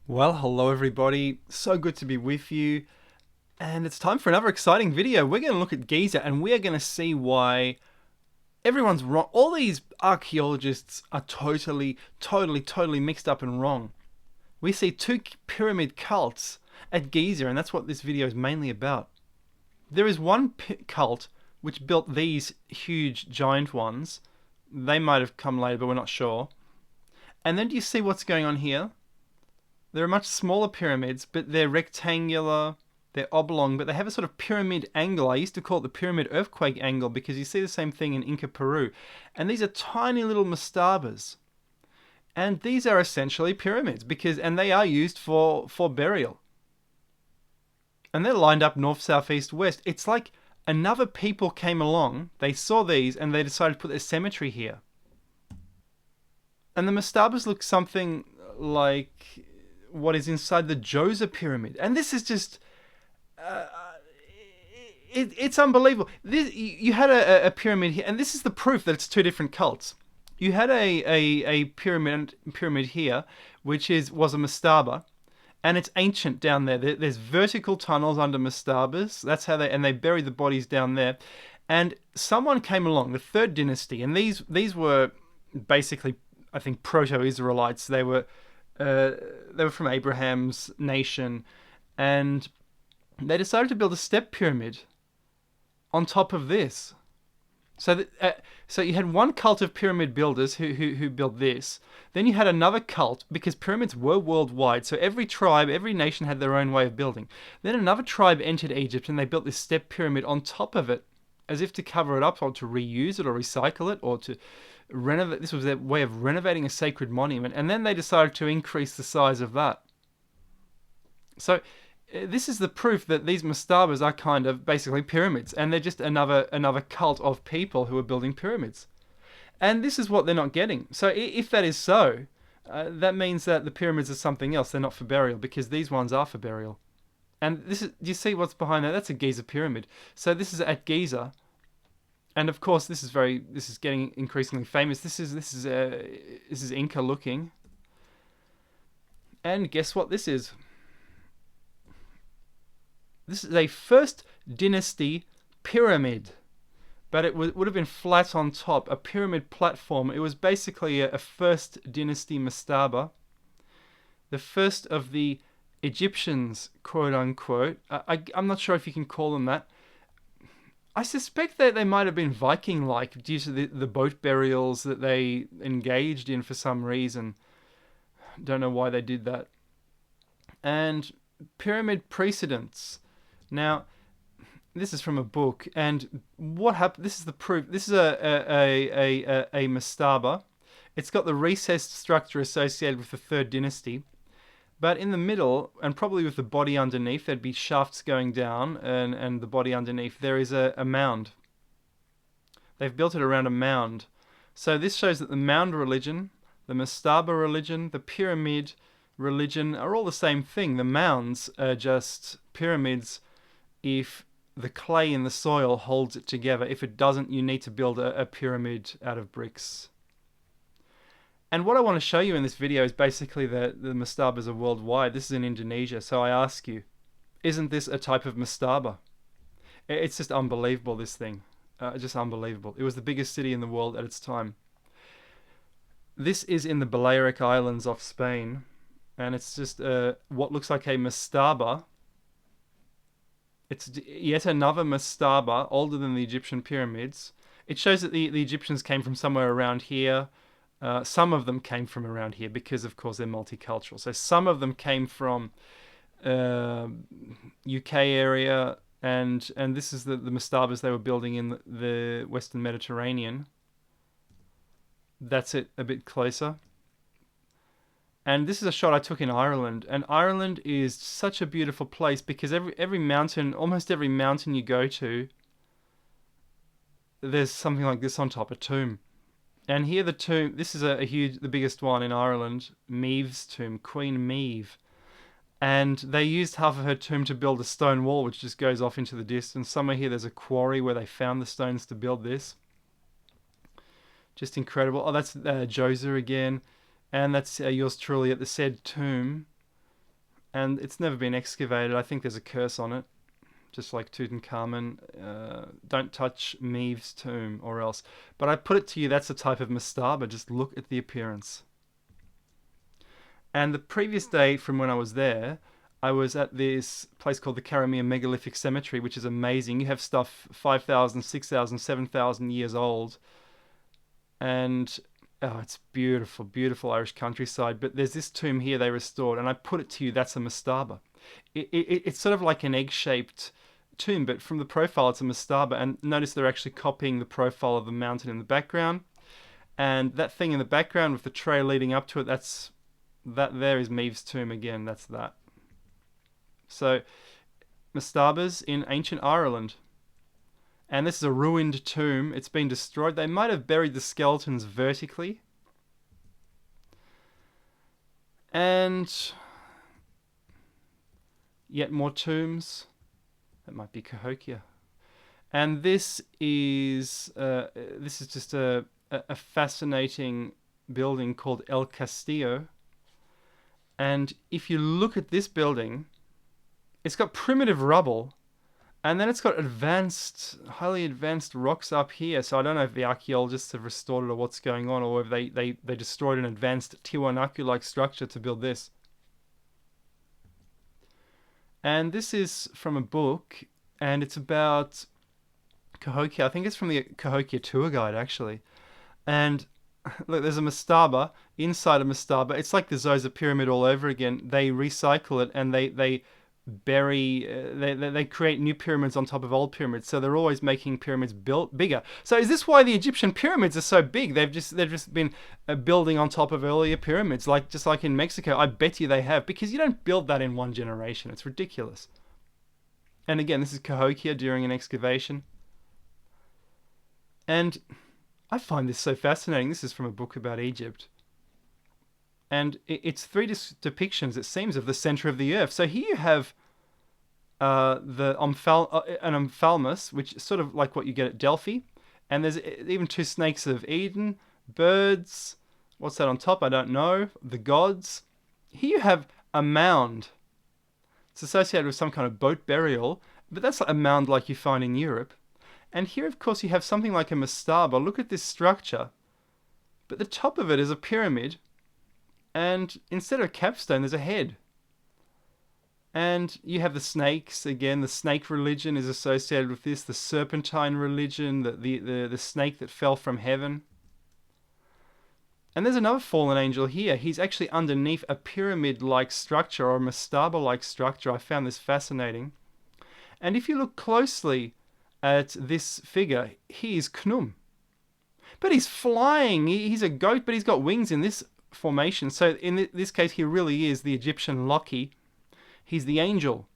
Well, hello everybody. So good to be with you. And it's time for another exciting video. We're going to look at Giza and we're going to see why everyone's wrong. All these archaeologists are totally mixed up and wrong. We see two pyramid cults at Giza, and that's what this video is mainly about. There is one cult which built these huge giant ones. They might have come later, but we're not sure. And then do you see what's going on here? They're much smaller pyramids, but they're rectangular, they're oblong, but they have a sort of pyramid angle. I used to call it the pyramid earthquake angle because you see the same thing in Inca Peru. And these are tiny little mastabas. And these are essentially pyramids and they are used for burial. And they're lined up north, south, east, west. It's like another people came along, they saw these, and they decided to put their cemetery here. And the mastabas look something like what is inside the Giza Pyramid. And this is just... it's unbelievable. You had a pyramid here, and this is the proof that it's two different cults. You had a pyramid here, which was a mastaba, and it's ancient down there. There's vertical tunnels under mastabas. That's how they buried the bodies down there. And someone came along, the third dynasty, and these were basically, I think, proto-Israelites. They were from Abraham's nation, and they decided to build a step pyramid on top of this. So you had one cult of pyramid builders who built this. Then you had another cult, because pyramids were worldwide, so every tribe, every nation had their own way of building. Then another tribe entered Egypt and they built this step pyramid on top of it, as if to cover it up or to reuse it or recycle it or to renovate. This was their way of renovating a sacred monument, and then they decided to increase the size of that. So this is the proof that these mastabas are kind of basically pyramids, and they're just another cult of people who are building pyramids. And this is what they're not getting. So if that is so, that means that the pyramids are something else. They're not for burial, because these ones are for burial. And do you see what's behind that? That's a Giza pyramid. So this is at Giza. And of course, this is getting increasingly famous. This is Inca looking. And guess what this is? This is a first dynasty pyramid, but it would have been flat on top, a pyramid platform. It was basically a first dynasty mastaba, the first of the Egyptians, quote unquote. I'm not sure if you can call them that. I suspect that they might have been Viking-like due to the boat burials that they engaged in for some reason. Don't know why they did that. And pyramid precedents. Now, this is from a book, and what happened? This is the proof. This is a mastaba. It's got the recessed structure associated with the third dynasty, but in the middle, and probably with the body underneath, there'd be shafts going down, and the body underneath, there is a mound. They've built it around a mound. So this shows that the mound religion, the mastaba religion, the pyramid religion are all the same thing. The mounds are just pyramids if the clay in the soil holds it together. If it doesn't, you need to build a pyramid out of bricks. And what I want to show you in this video is basically that the mastabas are worldwide. This is in Indonesia, so I ask you, isn't this a type of mastaba? It's just unbelievable, this thing. Just unbelievable. It was the biggest city in the world at its time. This is in the Balearic Islands off Spain, and it's just what looks like a mastaba. It's yet another mastaba, older than the Egyptian pyramids. It shows that the Egyptians came from somewhere around here. Some of them came from around here because, of course, they're multicultural. So some of them came from UK area, and this is the mastabas they were building in the Western Mediterranean. That's it, a bit closer. And this is a shot I took in Ireland. And Ireland is such a beautiful place because every mountain, almost every mountain you go to, there's something like this on top, a tomb. And here the tomb, this is the biggest one in Ireland, Maeve's tomb, Queen Maeve. And they used half of her tomb to build a stone wall, which just goes off into the distance. Somewhere here there's a quarry where they found the stones to build this. Just incredible. Oh, that's Giza again. And that's yours truly at the said tomb. and it's never been excavated. I think there's a curse on it, just like Tutankhamun. Don't touch Meve's tomb or else. But I put it to you, that's a type of mastaba. Just look at the appearance. And the previous day from when I was there, I was at this place called the Karamea Megalithic Cemetery, which is amazing. You have stuff 5,000, 6,000, 7,000 years old. And oh, it's beautiful, beautiful Irish countryside. But there's this tomb here they restored, and I put it to you, that's a mastaba. It's sort of like an egg-shaped tomb, but from the profile it's a mastaba. And notice they're actually copying the profile of the mountain in the background. And that thing in the background with the trail leading up to it, that there is Meve's tomb again. That's that. So, Mastabas in ancient Ireland. And this is a ruined tomb. It's been destroyed. They might have buried the skeletons vertically. And yet more tombs. That might be Cahokia. And this is just a fascinating building called El Castillo. And if you look at this building, it's got primitive rubble, and then it's got highly advanced rocks up here. So I don't know if the archaeologists have restored it or what's going on, or if they destroyed an advanced Tiwanaku-like structure to build this. And this is from a book, and it's about Cahokia. I think it's from the Cahokia tour guide, actually. And look, there's a mastaba inside a mastaba. It's like the Giza Pyramid all over again. They recycle it, and they bury, they create new pyramids on top of old pyramids. So they're always making pyramids built bigger. So is this why the Egyptian pyramids are so big? They've just been building on top of earlier pyramids, just like in Mexico. I bet you they have, because you don't build that in one generation. It's ridiculous. And again, this is Cahokia during an excavation. And I find this so fascinating. This is from a book about Egypt. And it's three depictions, it seems, of the center of the earth. So here you have an ophthalmus, which is sort of like what you get at Delphi. And there's even two snakes of Eden, birds. What's that on top? I don't know. The gods. Here you have a mound. It's associated with some kind of boat burial, but that's a mound like you find in Europe. And here, of course, you have something like a mastaba. Look at this structure. But the top of it is a pyramid. And instead of a capstone, there's a head. And you have the snakes. Again, the snake religion is associated with this. The serpentine religion, the snake that fell from heaven. And there's another fallen angel here. He's actually underneath a pyramid-like structure, or a mastaba-like structure. I found this fascinating. And if you look closely at this figure, he is Khnum. But he's flying. He's a goat, but he's got wings in this formation. So in this case, he really is the Egyptian Loki. He's the angel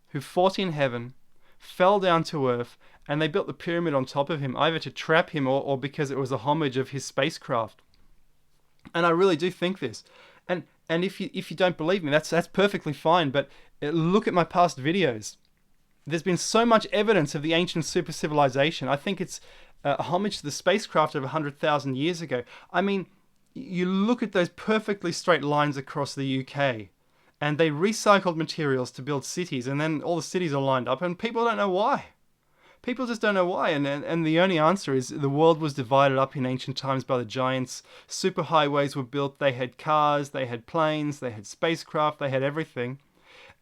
who fought in heaven, fell down to earth, and they built the pyramid on top of him, either to trap him or because it was a homage of his spacecraft. And I really do think this. And if you don't believe me, that's perfectly fine. But look at my past videos. There's been so much evidence of the ancient super civilization. I think it's a homage to the spacecraft of 100,000 years ago. I mean, you look at those perfectly straight lines across the UK, and they recycled materials to build cities, and then all the cities are lined up, and people don't know why. People just don't know why, and the only answer is the world was divided up in ancient times by the giants. Superhighways were built, they had cars, they had planes, they had spacecraft, they had everything.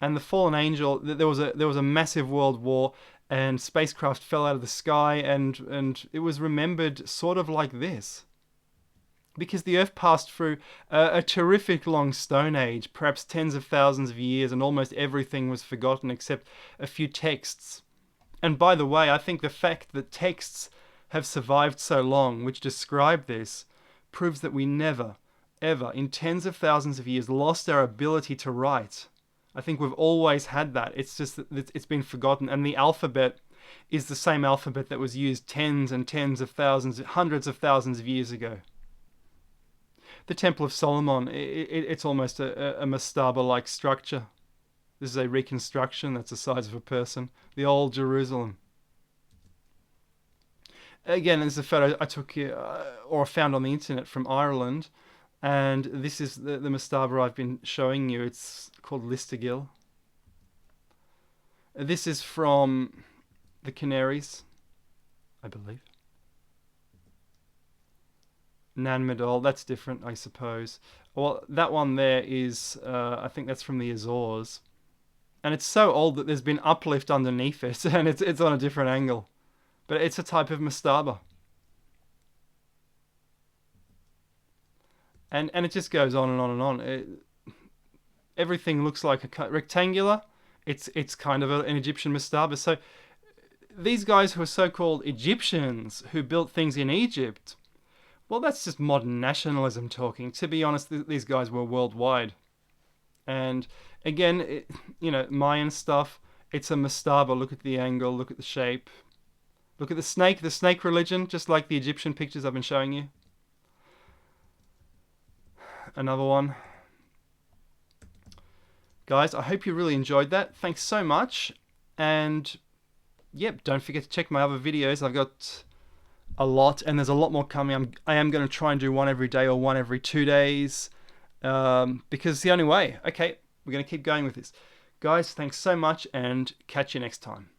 And the fallen angel, there was a massive world war, and spacecraft fell out of the sky, and it was remembered sort of like this. Because the Earth passed through a terrific long stone age, perhaps tens of thousands of years, and almost everything was forgotten except a few texts. And by the way, I think the fact that texts have survived so long, which describe this, proves that we never, ever, in tens of thousands of years, lost our ability to write. I think we've always had that. It's just that it's been forgotten. And the alphabet is the same alphabet that was used tens and tens of thousands, hundreds of thousands of years ago. The Temple of Solomon, it's almost a mastaba-like structure. This is a reconstruction that's the size of a person. The old Jerusalem. Again, there's a photo I took or found on the internet from Ireland. And this is the mastaba I've been showing you. It's called Listergill. This is from the Canaries, I believe. Nanmadol, that's different, I suppose. Well, that one there is, I think that's from the Azores. And it's so old that there's been uplift underneath it, and it's on a different angle. But it's a type of mastaba. And it just goes on and on and on. Everything looks like a rectangular. It's kind of an Egyptian mastaba. So these guys who are so-called Egyptians who built things in Egypt, well, that's just modern nationalism talking. To be honest, these guys were worldwide. And again, Mayan stuff, it's a mastaba. Look at the angle, look at the shape. Look at the snake religion, just like the Egyptian pictures I've been showing you. Another one. Guys, I hope you really enjoyed that. Thanks so much. And yep, don't forget to check my other videos. I've got a lot, and there's a lot more coming. I am going to try and do one every day or one every 2 days, because it's the only way. Okay, we're going to keep going with this. Guys, thanks so much, and catch you next time.